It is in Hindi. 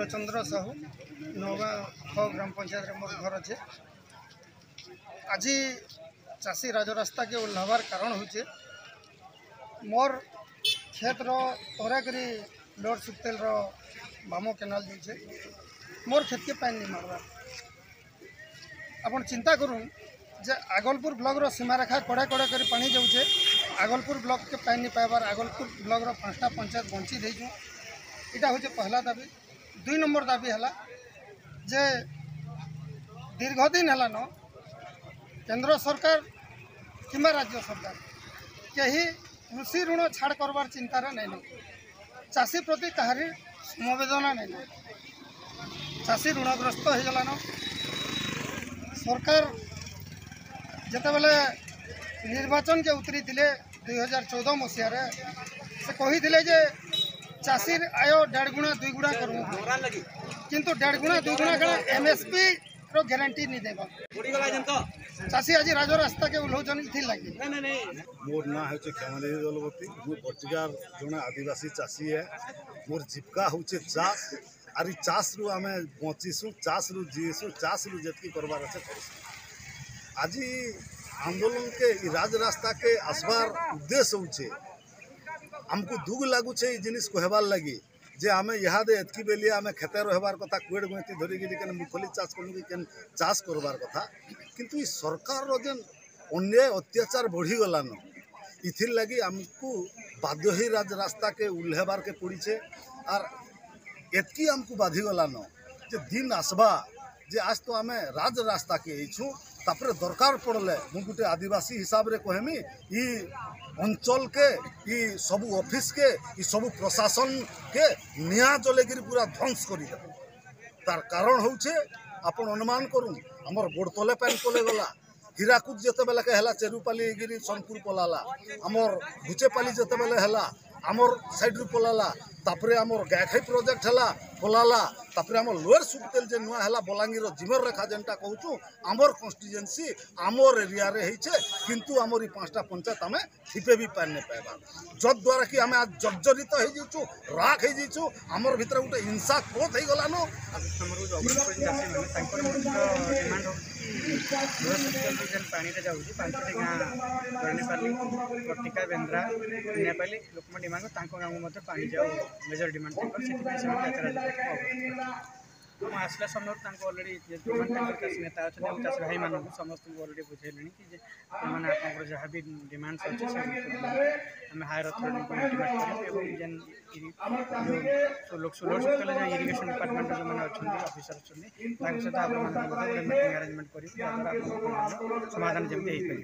पूर्णचंद्र साहू नौगा ग्राम पंचायत मोर घर अच्छे। आज चाषी राजरास्ता के ओह्लाबार कारण होचे मोर खेत तोराकरी लोड सुक्तेल बामो केनाल जाऊे मोर खेत के पानी नहीं मारवा। अपन चिंता करूँ जे आगलपुर ब्लॉक रो सीमारेखा कड़ा कड़ा कर पानी जाऊे। आगलपुर ब्लॉक के पानी नहीं पाइबार आगलपुर ब्लॉक रो 5टा पंचायत बंची देचु। यहाँ हूँ पहला दाबी। 2 नंबर दाबी है जे दीर्घदिन है न केंद्र सरकार किंबा राज्य सरकार कहीं कृषि ऋण छाड़ करवार चिंतार नहीं। चाषी प्रति कहारी समवेदना नहीं। चाषी ऋणग्रस्त हो गलान। सरकार जिते बेले निर्वाचन के उतरी थे 2014 मसीह से कही जे चाषी आय 1.5 गुणा 2 गुणा करूँ किंतु 1.5 गुणा 2 गुणा का एमएसपी रो गारंटी नहीं देगा। चाषी आज राजरास्ता के उल्लौचन थी लगी। मोर ना है क्षमादेवी दलवती। मो पट्टिकार जड़े आदिवासी चाषी है। मोर जीविका हूँ चाष। आर चाष रु आम बचीसु चाष रु जीसु चाष रु जी करवार अच्छे कर। आज आंदोलन के राजरास्ता के आसबार उद्देश्य होचे आमको दुख लगुचे जिनिस कहबार लगी जे आम इहादे एतकी बेलिया आम खेते रहबार कथा कुएड गति धरिकी मुखली चाष करूँ कि चाष करबार कथा किंतु ई सरकार जेन अन्याय अत्याचार बढ़ीगलान इथिर लगी आमको बाध्य ही राजरास्ता के उल्हेबार के पड़ीचे। आर एतकी आमको बाधिगलान जे दिन आसबा जे आज तो आम राजरास्ता के छू तापर दरकार पड़ले मु गोटे आदिवासी हिसाब रे कहमी ई अंचल के ई सबू ऑफिस के ई सबू प्रशासन के निया जलेगिरी पूरा ध्वंस कर तार कारण होचे आपण अनुमान करूँ आमर गोड़ तले पानी पले गला। हीराकुद जिते बेले के हला चेरुपाली गिरी सोनपुर पलाला आमर भुचेपाली जिते बेले हला आमर साइड रू पलाला तापरे आमर गायखाई प्रोजेक्ट हला पलाला तापरे आमर लोअर सुक्तेल जे नुआ हला बलांगीर जिमर रेखा जेनटा कहूँ आमर कन्स्टिट्युएंसी आमर एरिया रे होइछे किंतु आमर 5टा पंचायत आमे थिपे भी पानी नहीं पाइबा जद्वारा कि आम आज जर्जरित हो जाइछु राख हो जाइछु आमर भीतर गोटे हिंसा क्रोध हो गलान। पानी जाऊँ 5टी गाँ बरणीपाली पट्टिका बेंद्रा नेपाली लोक डिमांड गाँव पानी जाऊ मेजर डिमांड आसला समय अलरेडी जो चाषी नेता अच्छा चाषी भाई मान समस्त अलरेडी बुझेले कि आप जहाँ भी डिमांड्स अच्छे आम हायर अथॉरिटी को इंटीमेट करें जेन जो लोग सोलर सुक्तेल इरिगेशन डिपार्टमेंट जो मैंने अच्छा ऑफिसर अच्छा सहित आप मीटिंग आरेंजमेंट कर समाधान जमी हो।